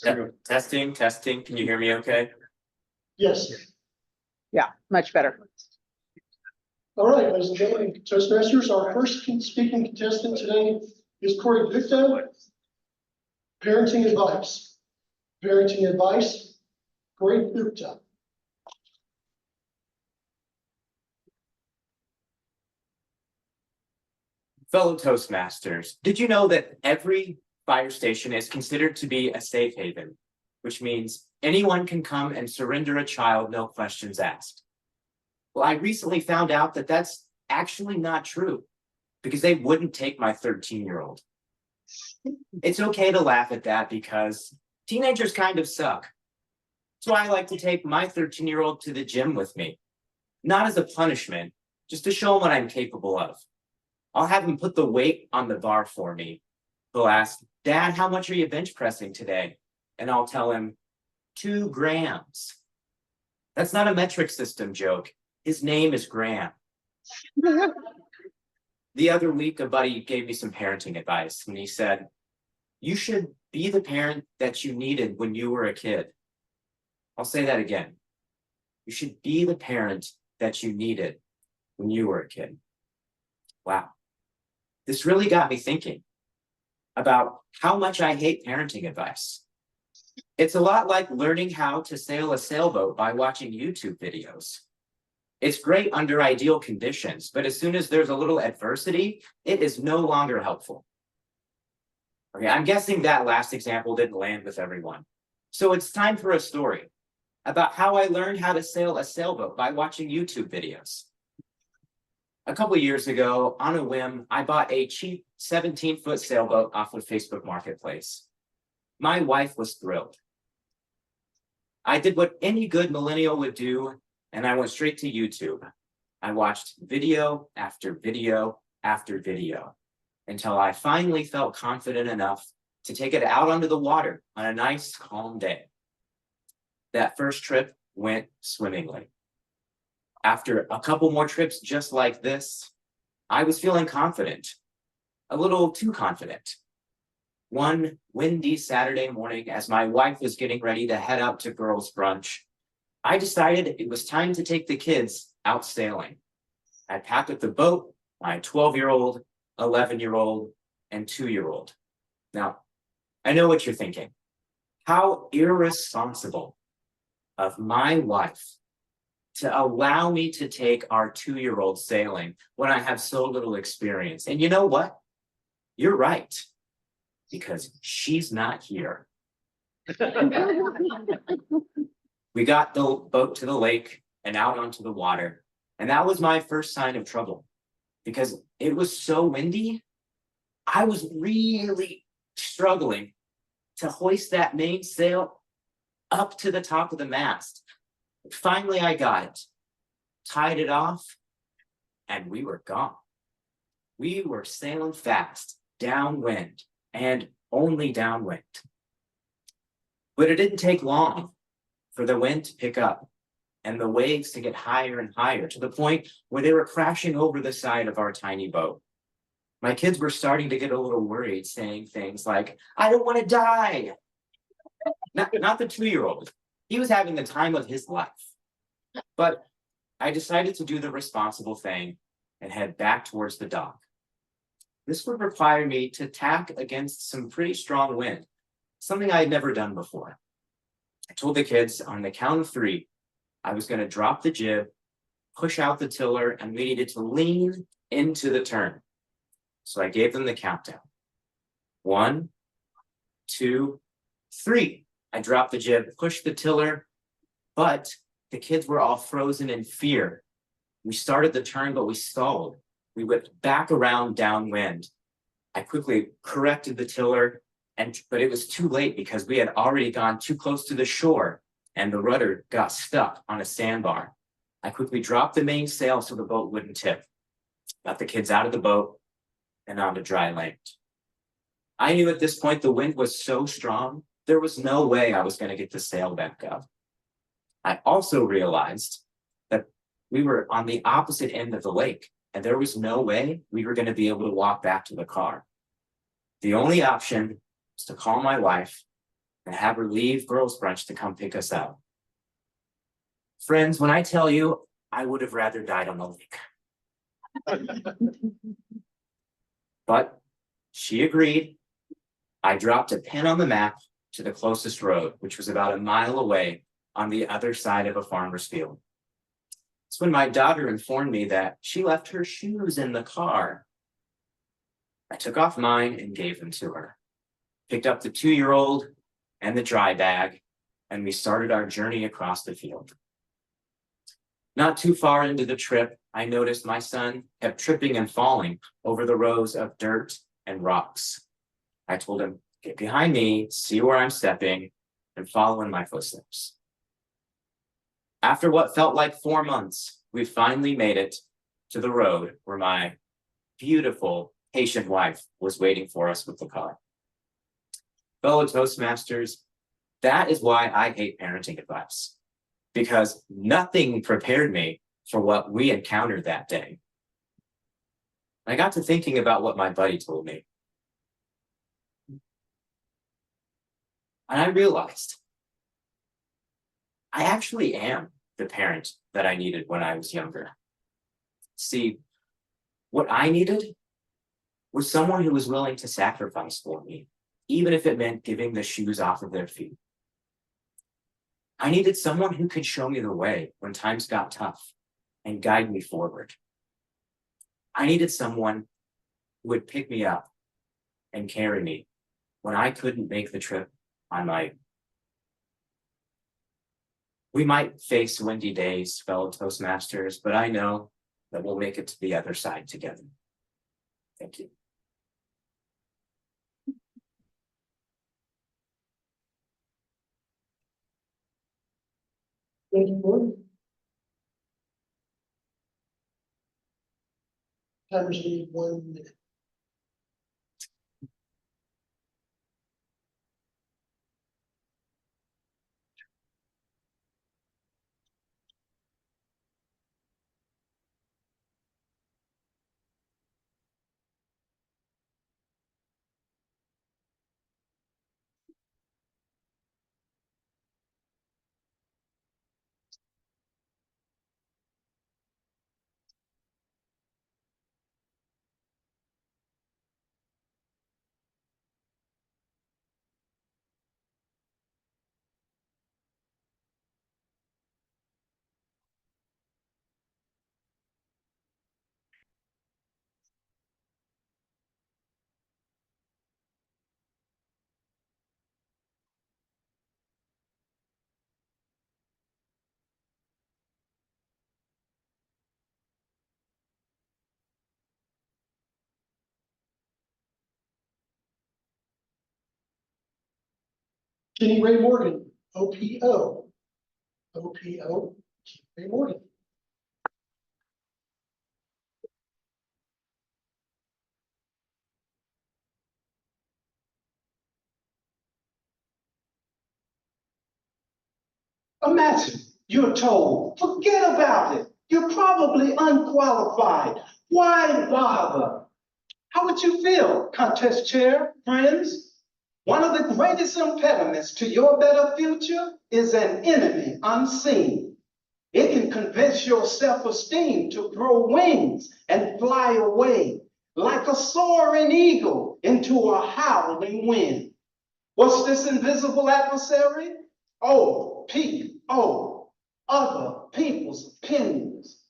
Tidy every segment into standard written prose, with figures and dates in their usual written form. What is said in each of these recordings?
Testing, testing. Can you hear me okay? Yes. Yeah, much better. All right, ladies and gentlemen, Toastmasters, our first speaking contestant today is Corey Victo. Parenting advice. Parenting advice, Corey Victo. Fellow Toastmasters, did you know that every fire station is considered to be a safe haven, which means anyone can come and surrender a child, no questions asked? Well, I recently found out that that's actually not true because they wouldn't take my 13-year-old. It's okay to laugh at that because teenagers kind of suck. So I like to take my 13-year-old to the gym with me, not as a punishment, just to show him what I'm capable of. I'll have him put the weight on the bar for me. He'll ask, "Dad, how much are you bench pressing today?" And I'll tell him, 2 grams. That's not a metric system joke. His name is Graham. The other week, a buddy gave me some parenting advice, and he said, "You should be the parent that you needed when you were a kid." I'll say that again. You should be the parent that you needed when you were a kid. Wow. This really got me thinking about how much I hate parenting advice. It's a lot like learning how to sail a sailboat by watching YouTube videos. It's great under ideal conditions, but as soon as there's a little adversity, it is no longer helpful. Okay, I'm guessing that last example didn't land with everyone. So it's time for a story about how I learned how to sail a sailboat by watching YouTube videos. A couple of years ago, on a whim, I bought a cheap 17-foot sailboat off of Facebook Marketplace. My wife was thrilled. I did what any good millennial would do, and I went straight to YouTube. I watched video after video after video until I finally felt confident enough to take it out onto the water on a nice, calm day. That first trip went swimmingly. After a couple more trips just like this, I was feeling confident, a little too confident. One windy Saturday morning, as my wife was getting ready to head out to girls' brunch, I decided it was time to take the kids out sailing. I packed up the boat, my 12-year-old, 11-year-old, and 2-year-old. Now, I know what you're thinking. How irresponsible of my wife to allow me to take our 2-year-old sailing when I have so little experience. And you know what? You're right, because she's not here. We got the boat to the lake and out onto the water, and that was my first sign of trouble because it was so windy. I was really struggling to hoist that mainsail up to the top of the mast. Finally, I got it, tied it off, and we were gone. We were sailing fast, downwind, and only downwind. But it didn't take long for the wind to pick up and the waves to get higher and higher to the point where they were crashing over the side of our tiny boat. My kids were starting to get a little worried, saying things like, "I don't want to die." Not the 2-year-old. He was having the time of his life. But I decided to do the responsible thing and head back towards the dock. This would require me to tack against some pretty strong wind, something I had never done before. I told the kids on the count of 3, I was going to drop the jib, push out the tiller, and we needed to lean into the turn. So I gave them the countdown. 1, 2, 3. I dropped the jib, pushed the tiller, but the kids were all frozen in fear. We started the turn, but we stalled. We whipped back around downwind. I quickly corrected the tiller, but it was too late because we had already gone too close to the shore and the rudder got stuck on a sandbar. I quickly dropped the mainsail so the boat wouldn't tip. Got the kids out of the boat and onto dry land. I knew at this point the wind was so strong, there was no way I was going to get the sail back up. I also realized that we were on the opposite end of the lake, and there was no way we were going to be able to walk back to the car. The only option was to call my wife and have her leave girls' brunch to come pick us up. Friends, when I tell you, I would have rather died on the lake. But she agreed. I dropped a pin on the map to the closest road, which was about a mile away on the other side of a farmer's field. It's when my daughter informed me that she left her shoes in the car. I took off mine and gave them to her, picked up the 2-year-old and the dry bag, and we started our journey across the field. Not too far into the trip, I noticed my son kept tripping and falling over the rows of dirt and rocks. I told him, get behind me, see where I'm stepping, and follow in my footsteps. After what felt like 4 months, we finally made it to the road where my beautiful, patient wife was waiting for us with the car. Fellow Toastmasters, that is why I hate parenting advice, because nothing prepared me for what we encountered that day. I got to thinking about what my buddy told me. And I realized I actually am the parent that I needed when I was younger. See, what I needed was someone who was willing to sacrifice for me, even if it meant giving the shoes off of their feet. I needed someone who could show me the way when times got tough and guide me forward. I needed someone who would pick me up and carry me when I couldn't make the trip on my own. We might face windy days, fellow Toastmasters, but I know that we'll make it to the other side together. Thank you. Thank you, Board. Timer's need 1 minute. Kenny Ray Morgan, OPO. OPO, Kenny Ray Morgan. Imagine you're told, forget about it. You're probably unqualified. Why bother? How would you feel, contest chair, friends? One of the greatest impediments to your better future is an enemy unseen. It can convince your self-esteem to grow wings and fly away like a soaring eagle into a howling wind. What's this invisible adversary? Oh, other people's opinions.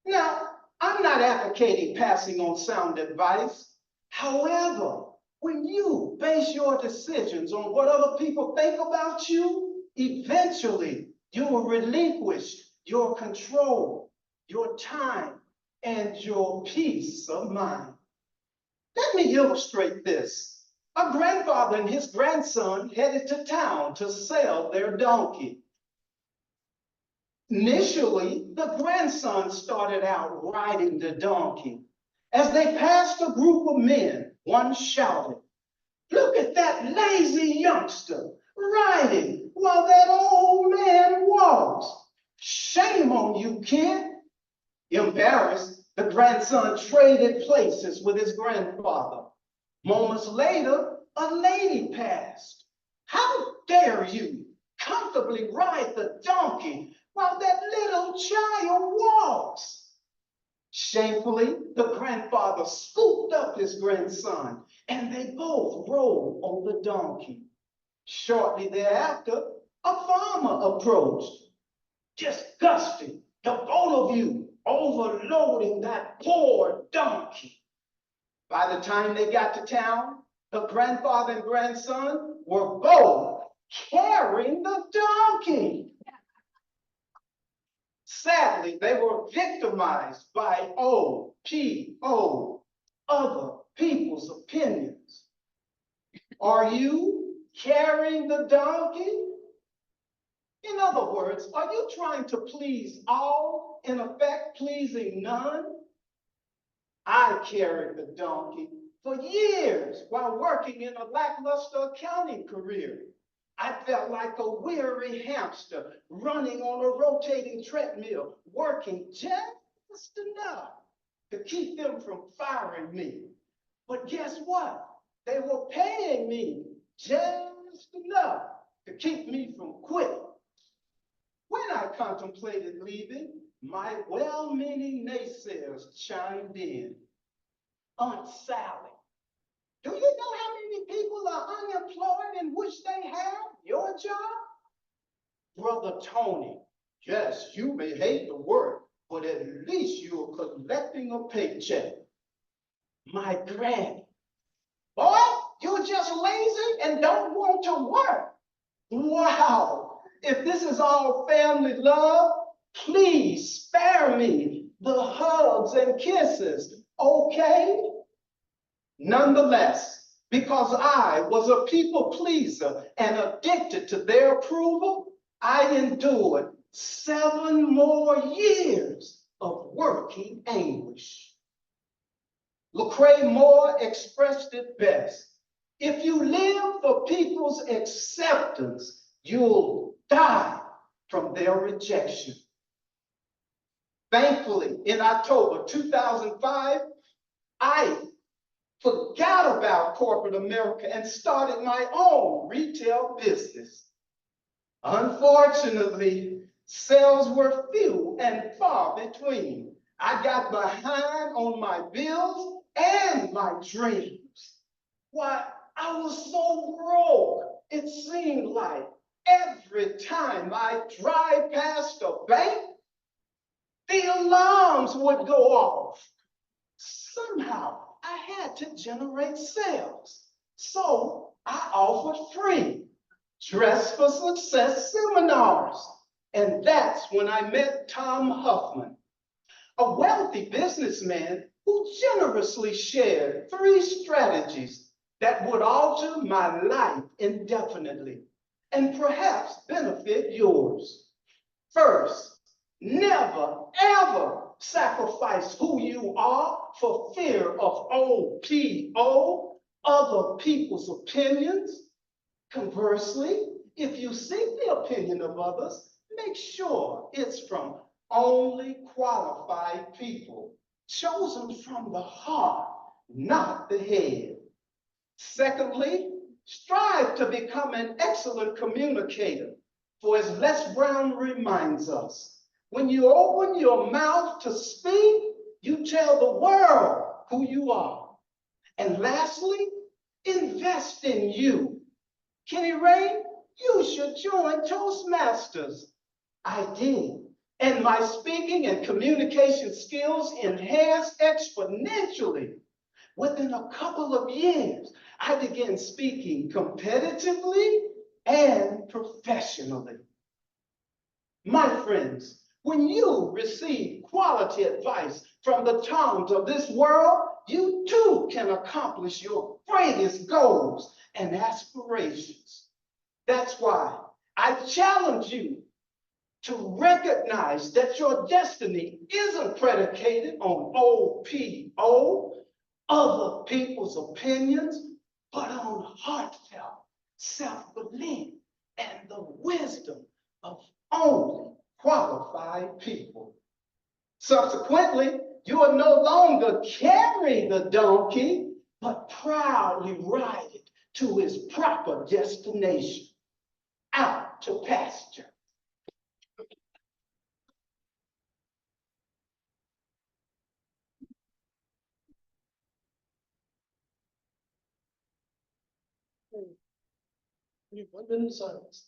Now, I'm not advocating passing on sound advice. However, when you base your decisions on what other people think about you, eventually you will relinquish your control, your time, and your peace of mind. Let me illustrate this. A grandfather and his grandson headed to town to sell their donkey. Initially, the grandson started out riding the donkey. As they passed a group of men, one shouted, "Look at that lazy youngster riding while that old man walks. Shame on you, kid." Embarrassed, the grandson traded places with his grandfather. Moments later, a lady passed. How dare you comfortably ride the donkey while that little child walks? Shamefully, the grandfather scooped up his grandson, and they both rode on the donkey. Shortly thereafter, a farmer approached. Disgusting, the both of you overloading that poor donkey. By the time they got to town, the grandfather and grandson were both carrying the donkey. Sadly, they were victimized by OPO, other people's opinions. Are you carrying the donkey? In other words, are you trying to please all, in effect pleasing none? I carried the donkey for years while working in a lackluster accounting career. I felt like a weary hamster running on a rotating treadmill, working just enough to keep them from firing me. But guess what? They were paying me just enough to keep me from quitting. When I contemplated leaving, my well-meaning naysayers chimed in. Aunt Sally, do you know how many people are unemployed and wish they had your job? Brother Tony, yes, you may hate the work, but at least you're collecting a paycheck. My granny, boy, you're just lazy and don't want to work. Wow, if this is all family love, please spare me the hugs and kisses, okay? Nonetheless, because I was a people pleaser and addicted to their approval, I endured 7 more years of working anguish. Lecrae Moore expressed it best. If you live for people's acceptance, you'll die from their rejection. Thankfully, in October 2005, I forgot about corporate America and started my own retail business. Unfortunately, sales were few and far between. I got behind on my bills and my dreams. Why, I was so broke, it seemed like every time I drive past a bank, the alarms would go off. Somehow, I had to generate sales. So I offered free Dress for Success seminars. And that's when I met Tom Huffman, a wealthy businessman who generously shared 3 strategies that would alter my life indefinitely and perhaps benefit yours. First, never, ever sacrifice who you are for fear of OPO, other people's opinions. Conversely, if you seek the opinion of others, make sure it's from only qualified people, chosen from the heart, not the head. Secondly, strive to become an excellent communicator, for as Les Brown reminds us, when you open your mouth to speak, you tell the world who you are. And lastly, invest in you. Kenny Ray, you should join Toastmasters. I did, and my speaking and communication skills enhanced exponentially. Within a couple of years, I began speaking competitively and professionally. My friends, when you receive quality advice from the Toms of this world, you too can accomplish your greatest goals and aspirations. That's why I challenge you to recognize that your destiny isn't predicated on OPO, other people's opinions, but on heartfelt self-belief and the wisdom of only qualified people. Subsequently, you will no longer carry the donkey, but proudly ride it to his proper destination, out to pasture. We need 1 minute of silence.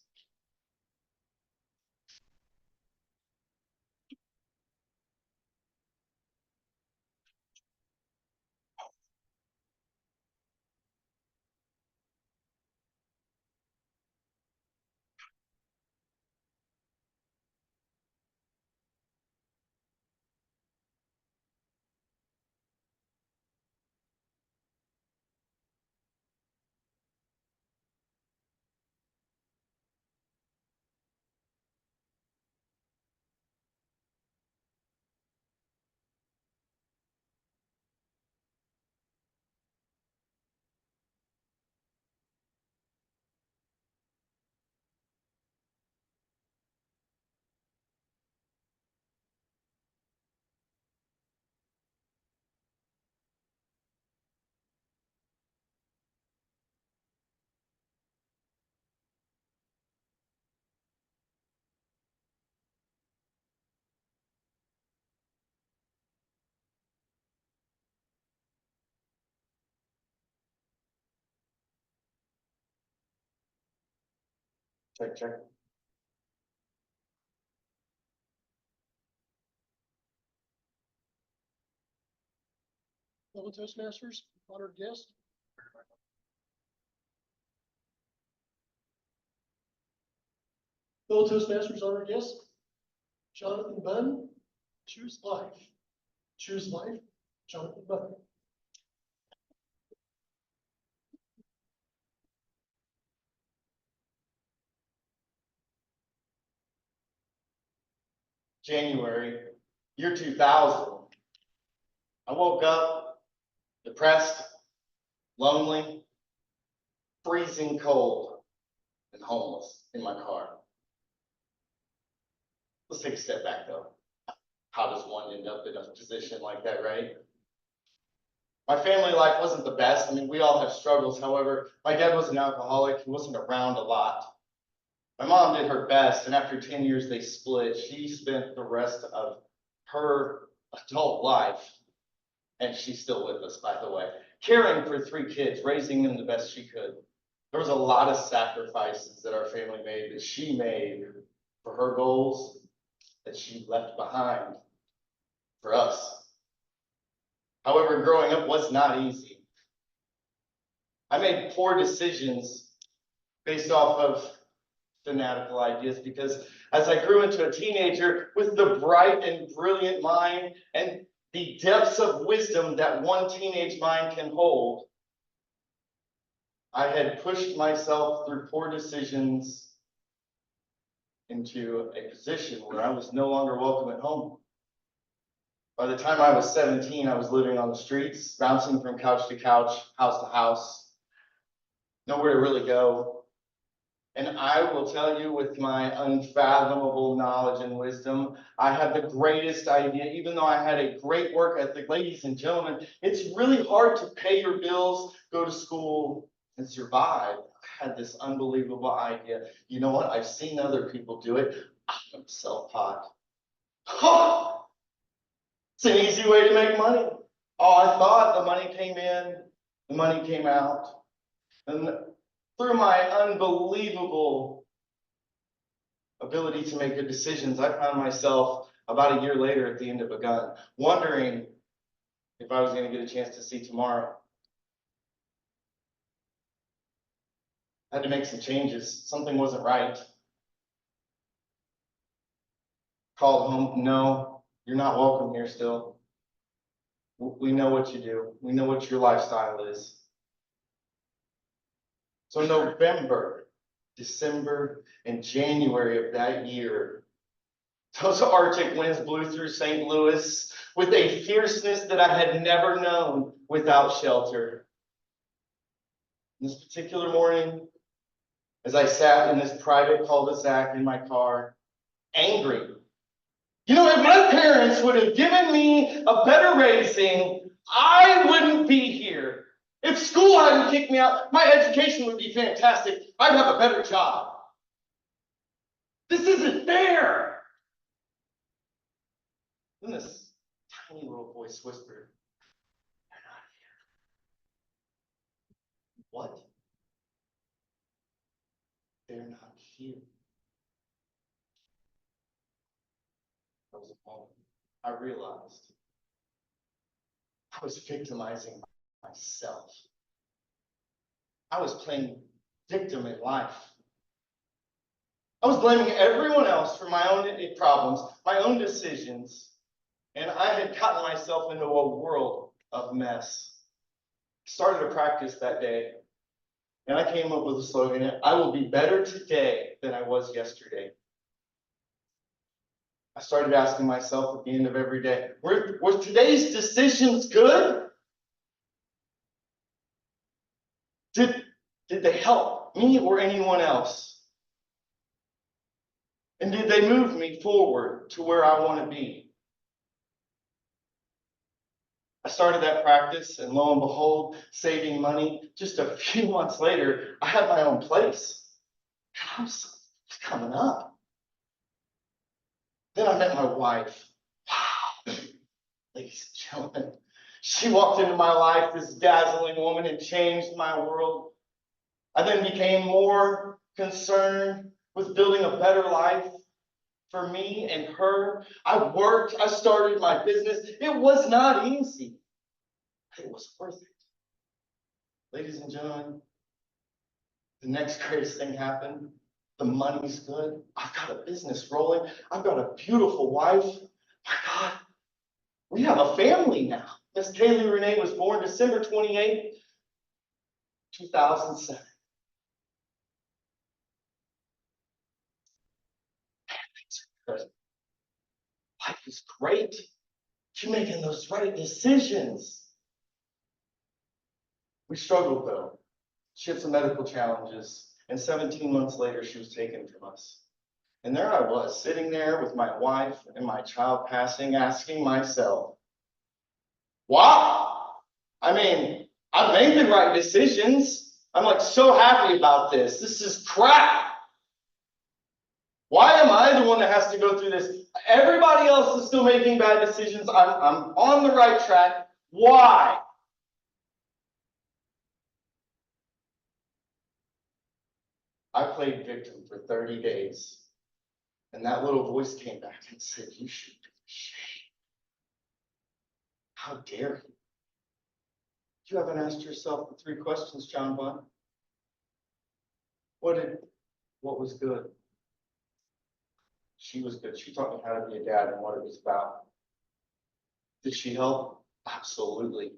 Check, check. Fellow Toastmasters, honored guest. Fellow Toastmasters, honored guest. Jonathan Bunn, choose life. Choose life, Jonathan Bunn. January, year 2000. I woke up depressed, lonely, freezing cold, and homeless in my car. Let's take a step back though. How does one end up in a position like that, right? My family life wasn't the best. I mean, we all have struggles. However, my dad was an alcoholic. He wasn't around a lot. My mom did her best, and after 10 years, they split. She spent the rest of her adult life, and she's still with us, by the way, caring for 3 kids, raising them the best she could. There was a lot of sacrifices that our family made, that she made for her goals, that she left behind for us. However, growing up was not easy. I made poor decisions based off of fanatical ideas, because as I grew into a teenager with the bright and brilliant mind and the depths of wisdom that one teenage mind can hold, I had pushed myself through poor decisions into a position where I was no longer welcome at home. By the time I was 17, I was living on the streets, bouncing from couch to couch, house to house, nowhere to really go. And I will tell you, with my unfathomable knowledge and wisdom, I had the greatest idea. Even though I had a great work ethic, ladies and gentlemen, it's really hard to pay your bills, go to school, and survive. I had this unbelievable idea. You know what? I've seen other people do it. I'm gonna sell pot. It's an easy way to make money. Oh, I thought the money came in, the money came out. And through my unbelievable ability to make good decisions, I found myself about a year later at the end of a gun, wondering if I was going to get a chance to see tomorrow. I had to make some changes. Something wasn't right. Called home. No, you're not welcome here still. We know what you do. We know what your lifestyle is. So November, December, and January of that year, those Arctic winds blew through St. Louis with a fierceness that I had never known without shelter. This particular morning, as I sat in this private cul-de-sac in my car, angry. You know, if my parents would have given me a better raising, I wouldn't be here. If school hadn't kicked me out, my education would be fantastic. I'd have a better job. This isn't fair. Then this tiny little voice whispered, "They're not here." What? They're not here. That was a moment I realized I was victimizing myself. I was playing victim in life. I was blaming everyone else for my own problems, my own decisions, and I had gotten myself into a world of mess. I started a practice that day, and I came up with a slogan: I will be better today than I was yesterday. I started asking myself at the end of every day, were today's decisions good? Did they help me or anyone else? And did they move me forward to where I want to be? I started that practice, and lo and behold, saving money, just a few months later, I had my own place. I was coming up. Then I met my wife. Wow, ladies and gentlemen, she walked into my life, this dazzling woman, and changed my world. I then became more concerned with building a better life for me and her. I worked, I started my business. It was not easy. It was worth it. Ladies and gentlemen, the next greatest thing happened. The money's good. I've got a business rolling. I've got a beautiful wife. My God, we have a family now. Miss Kaylee Renee was born December 28th, 2007. Life is great. You're making those right decisions. We struggled though. She had some medical challenges, and 17 months later, she was taken from us. And there I was, sitting there with my wife and my child passing, asking myself, wow, I mean, I've made the right decisions. I'm like so happy about this. This is crap. Why am I the one that has to go through this? Everybody else is still making bad decisions. I'm on the right track. Why? I played victim for 30 days. And that little voice came back and said, you should be ashamed. How dare you? You haven't asked yourself the 3 questions, John Bunn. What was good? She was good. She taught me how to be a dad and what it was about. Did she help? Absolutely.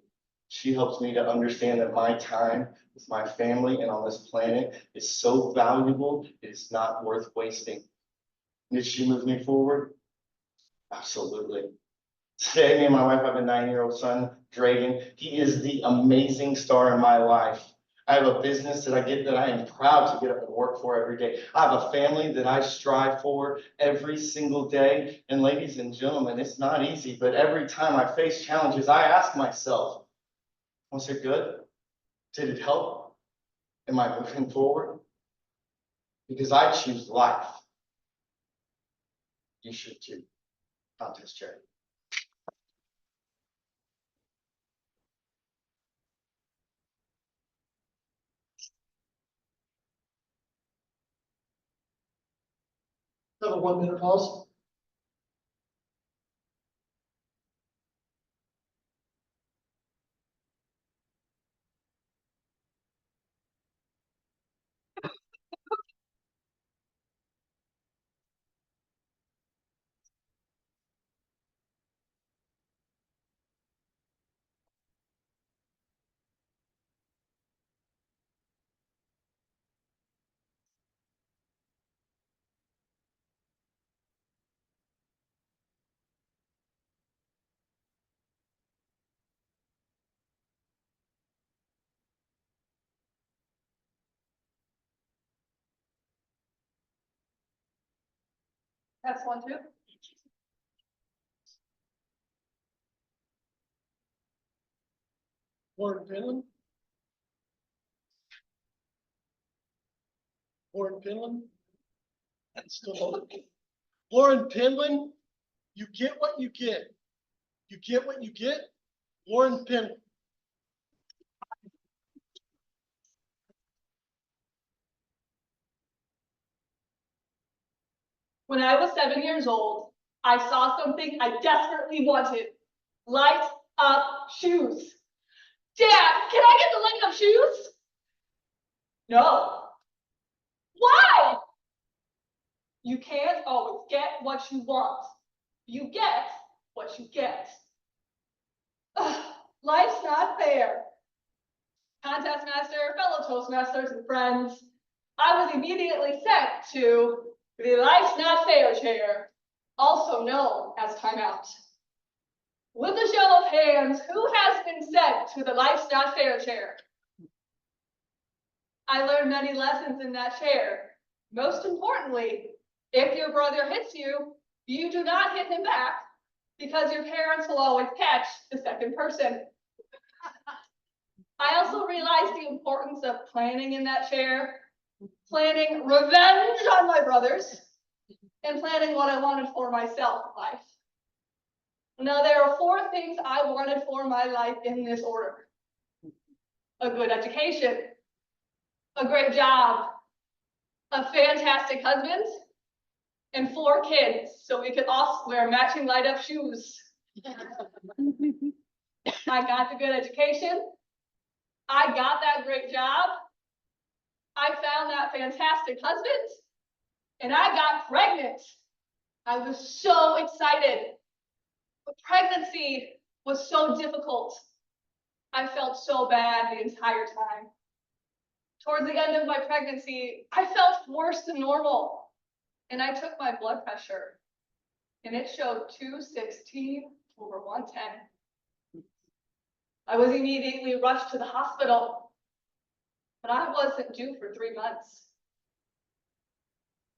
She helps me to understand that my time with my family and on this planet is so valuable, it is not worth wasting. Did she move me forward? Absolutely. Today, me and my wife have a 9-year-old son, Dragon. He is the amazing star in my life. I have a business that I am proud to get up and work for every day. I have a family that I strive for every single day. And ladies and gentlemen, it's not easy, but every time I face challenges, I ask myself, was it good? Did it help? Am I moving forward? Because I choose life. You should too. Contest charity. Have a 1-minute pause. That's 1, 2. Warren Finland. Lauren Penland. That's still holding. Lauren Penland, you get what you get. You get what you get. Lauren Penland. When I was 7 years old, I saw something I desperately wanted. Light up shoes. Dad, can I get the light up shoes? No. Why? You can't always get what you want. You get what you get. Ugh, life's not fair. Contest master, fellow Toastmasters, and friends, I was immediately sent to the Life's Not Fair chair, also known as timeout. With a show of hands, who has been sent to the Life's Not Fair chair? I learned many lessons in that chair. Most importantly, if your brother hits you, you do not hit him back because your parents will always catch the second person. I also realized the importance of planning in that chair, planning revenge on my brothers, and planning what I wanted for myself in life. Now, there are 4 things I wanted for my life in this order: a good education, a great job, a fantastic husband, and 4 kids, so we could all wear matching light up shoes. I got the good education. I got that great job. I found that fantastic husband, and I got pregnant. I was so excited. But pregnancy was so difficult. I felt so bad the entire time. Towards the end of my pregnancy, I felt worse than normal. And I took my blood pressure, and it showed 216/110. I was immediately rushed to the hospital, but I wasn't due for 3 months.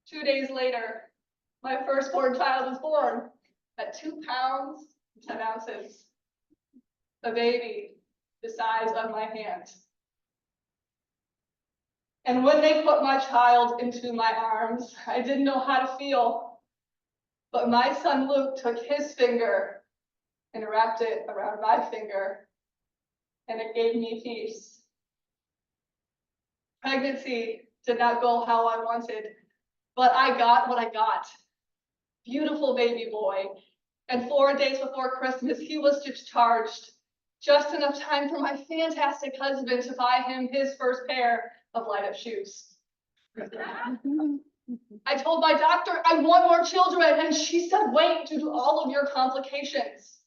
2 days later, my firstborn child was born at 2 pounds, 10 ounces. A baby the size of my hand. And when they put my child into my arms, I didn't know how to feel. But my son Luke took his finger and wrapped it around my finger, and it gave me peace. Pregnancy did not go how I wanted, but I got what I got. Beautiful baby boy. And 4 days before Christmas, he was discharged. Just enough time for my fantastic husband to buy him his first pair of light up shoes. I told my doctor I want more children, and she said, wait due to all of your complications.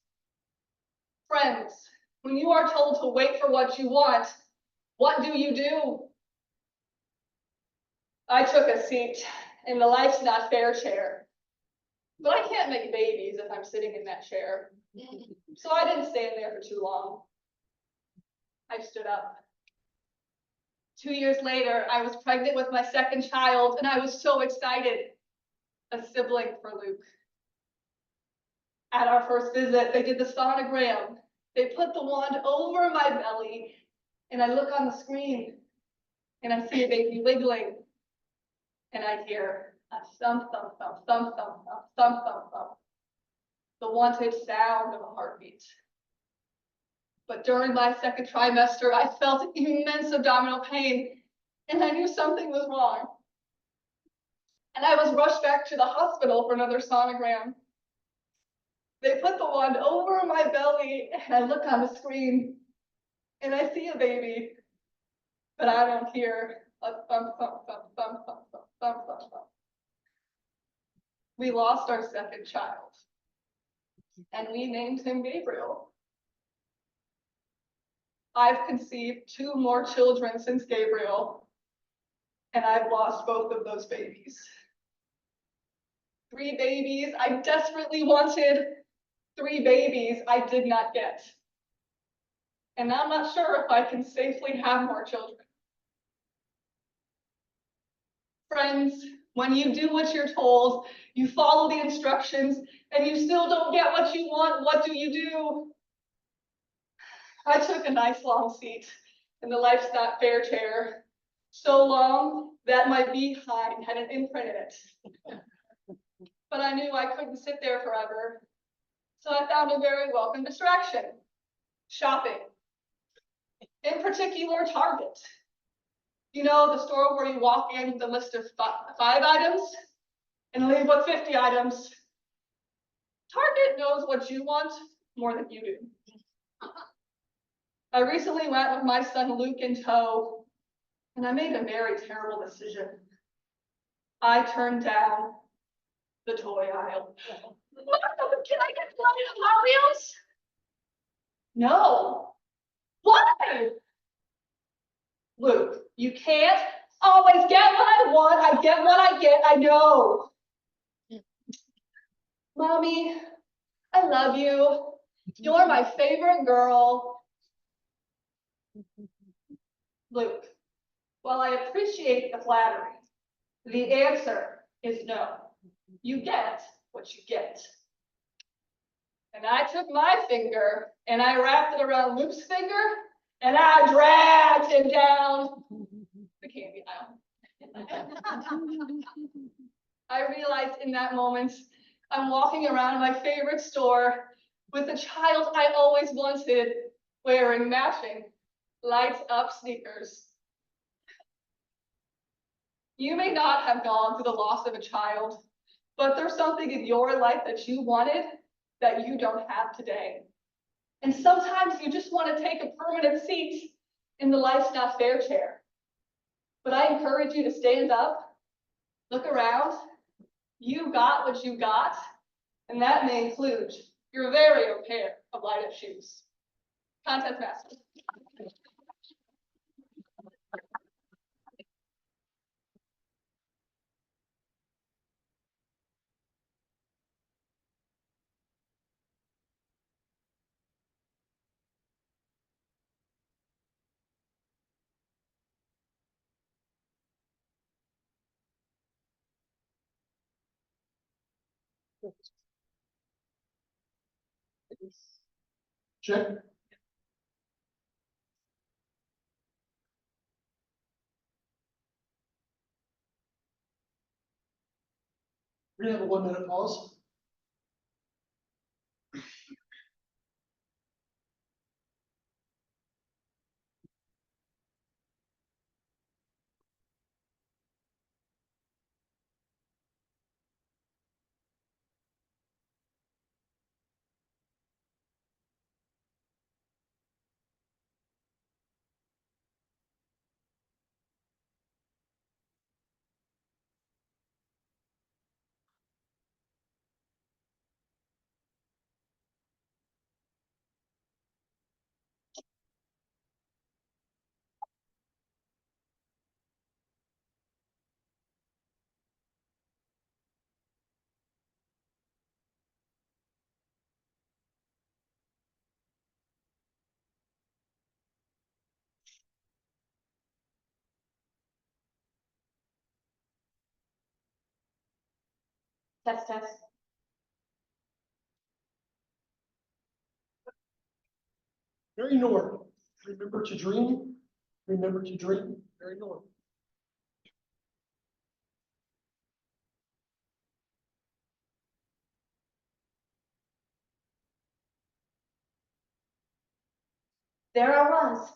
Friends, when you are told to wait for what you want, what do? I took a seat in the Life's Not Fair chair, but I can't make babies if I'm sitting in that chair. So I didn't stand there for too long. I stood up. 2 years later, I was pregnant with my second child, and I was so excited. A sibling for Luke. At our first visit, they did the sonogram. They put the wand over my belly, and I look on the screen, and I see a baby wiggling, and I hear a thump, thump, thump, thump, thump, thump, thump, thump, thump. The wanted sound of a heartbeat. But during my second trimester, I felt immense abdominal pain, and I knew something was wrong. And I was rushed back to the hospital for another sonogram. They put the wand over my belly, and I look on the screen, and I see a baby, but I don't hear a thump, thump, thump, thump, thump, thump, thump, thump, thump. We lost our second child, and we named him Gabriel. I've conceived 2 more children since Gabriel, and I've lost both of those babies. 3 babies I desperately wanted, 3 babies I did not get. And I'm not sure if I can safely have more children. Friends, when you do what you're told, you follow the instructions, and you still don't get what you want, what do? I took a nice long seat in the Life's Not Fair chair, so long that my behind had an imprint in it. But I knew I couldn't sit there forever, so I found a very welcome distraction: shopping. In particular, Target. You know, the store where you walk in with a list of 5 items and leave with 50 items. Target knows what you want more than you do. I recently went with my son Luke in tow, and I made a very terrible decision. I turned down the toy aisle. Mom, can I get one of the Hot Wheels? No. Why? Luke, you can't always get what I want. I get what I get. I know. Mommy, I love you. You're my favorite girl. Luke, while I appreciate the flattery, the answer is no. You get what you get. And I took my finger and I wrapped it around Luke's finger and I dragged him down the candy aisle. I realized in that moment, I'm walking around my favorite store with the child I always wanted, wearing matching lights up sneakers. You may not have gone through the loss of a child, but there's something in your life that you wanted that you don't have today. And sometimes you just want to take a permanent seat in the Life's Not Fair chair. But I encourage you to stand up, look around. You got what you got, and that may include your very own pair of light-up shoes. Contest master. Check. We're gonna have a 1-minute pause. Test, test. Very north. Remember to dream. Remember to dream. Very north. There I was,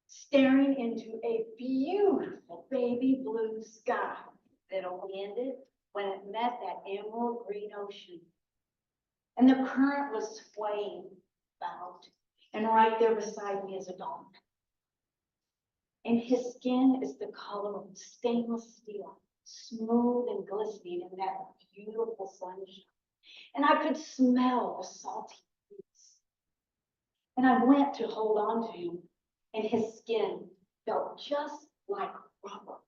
staring into a beautiful baby blue sky that only ended when it met that emerald green ocean. And the current was swaying about, and right there beside me is a dolphin. And his skin is the color of stainless steel, smooth and glistening in that beautiful sunshine. And I could smell the salty breeze. And I went to hold on to him, and his skin felt just like rubber.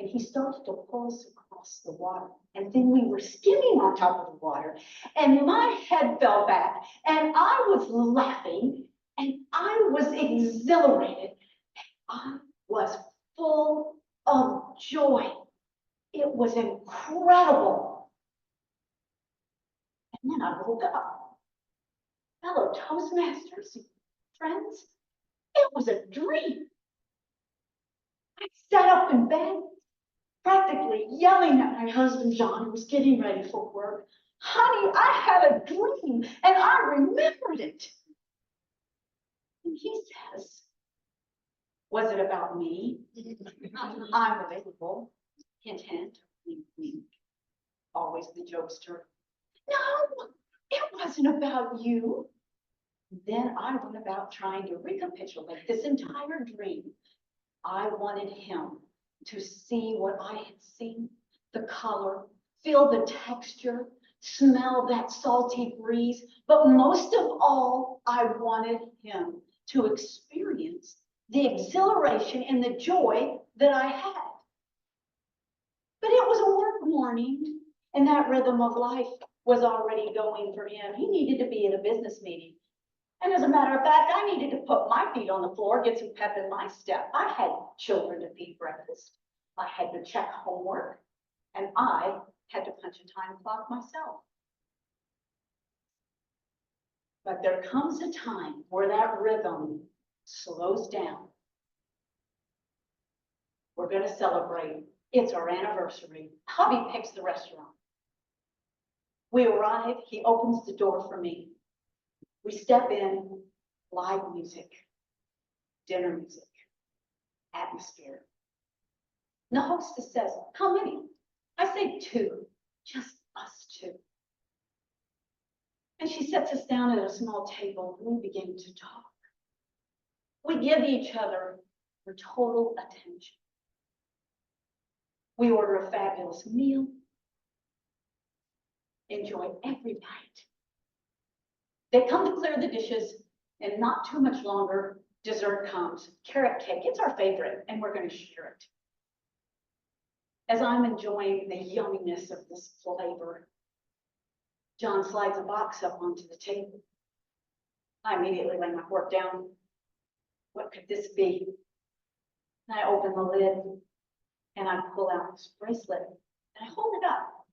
And he started to pull us across the water. And then we were skimming on top of the water, and my head fell back, and I was laughing, and I was exhilarated. I was full of joy. It was incredible. And then I woke up. Fellow Toastmasters, friends, it was a dream. I sat up in bed, practically yelling at my husband, John, who was getting ready for work. Honey, I had a dream and I remembered it. And he says, was it about me? I'm available. Hint, hint, wink, wink. Always the jokester. No, it wasn't about you. Then I went about trying to recapitulate this entire dream. I wanted him to see what I had seen, the color, feel the texture, smell that salty breeze. But most of all, I wanted him to experience the exhilaration and the joy that I had. But it was a work morning, and that rhythm of life was already going for him. He needed to be in a business meeting. And as a matter of fact, I needed to put my feet on the floor, get some pep in my step. I had children to feed breakfast. I had to check homework, and I had to punch a time clock myself. But there comes a time where that rhythm slows down. We're going to celebrate. It's our anniversary. Hubby picks the restaurant. We arrive. He opens the door for me. We step in, live music, dinner music, atmosphere. And the hostess says, how many? I say 2, just us 2. And she sets us down at a small table and we begin to talk. We give each other our total attention. We order a fabulous meal, enjoy every bite. They come to clear the dishes, and not too much longer, dessert comes. Carrot cake, it's our favorite, and we're going to share it. As I'm enjoying the yumminess of this flavor, John slides a box up onto the table. I immediately lay my fork down. What could this be? And I open the lid, and I pull out this bracelet, and I hold it up,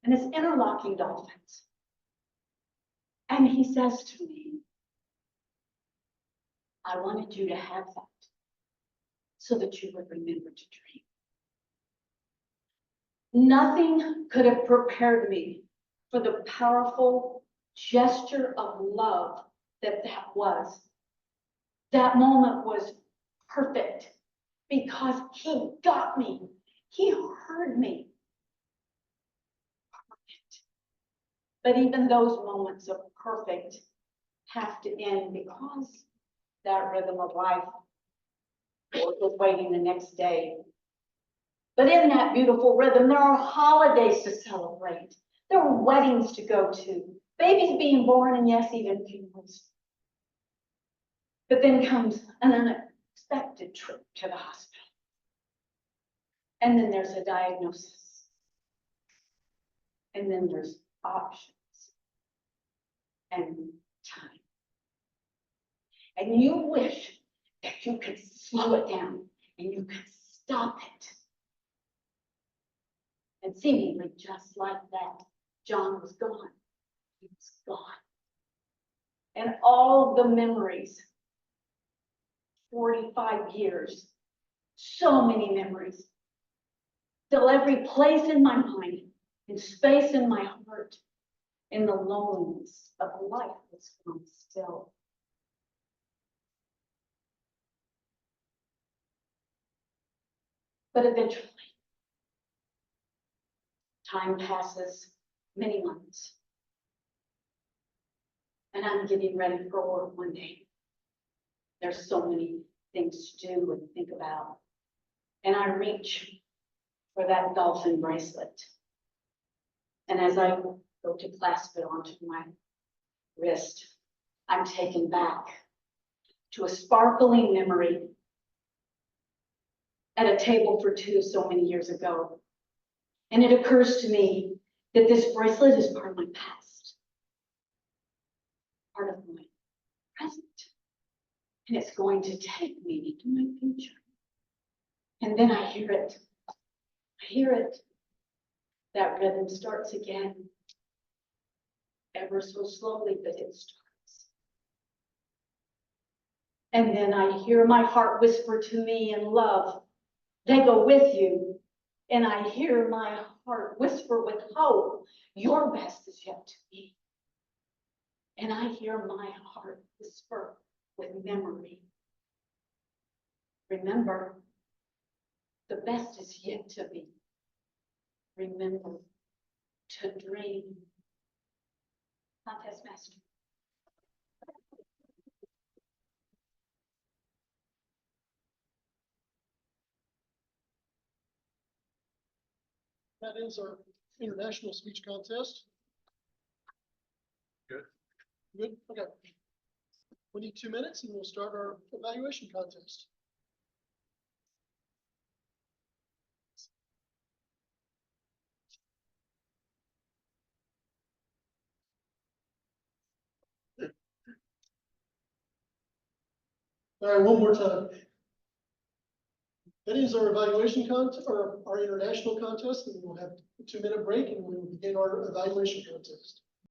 and it's interlocking dolphins. And he says to me, I wanted you to have that so that you would remember to dream. Nothing could have prepared me for the powerful gesture of love that was. That moment was perfect because he got me. He heard me. Perfect. But even those moments of perfect have to end because that rhythm of life was waiting the next day. But in that beautiful rhythm, there are holidays to celebrate. There are weddings to go to, babies being born, and yes, even funerals. But then comes an unexpected trip to the hospital. And then there's a diagnosis. And then there's options. And time. And you wish that you could slow it down and you could stop it. And seemingly just like that, John was gone. He was gone. And all the memories, 45 years, so many memories, fill every place in my mind, and space in my heart, in the loneliness of life that's gone still. But eventually, time passes, many months, and I'm getting ready for work one day. There's so many things to do and think about. And I reach for that dolphin bracelet. And as I go to clasp it onto my wrist, I'm taken back to a sparkling memory at a table for 2 so many years ago. And it occurs to me that this bracelet is part of my past, part of my present, and it's going to take me into my future. And then I hear it. I hear it. That rhythm starts again, ever so slowly, but it starts. And then I hear my heart whisper to me in love, They go with you, and I hear my heart whisper with hope, your best is yet to be. And I hear my heart whisper with memory. Remember, the best is yet to be. Remember to dream. Contest master. That is our international speech contest. Good. Good, okay. We need 2 minutes and we'll start our evaluation contest. All right, one more time. That is our evaluation contest, or our international contest, and we'll have a 2-minute break and we will begin our evaluation contest.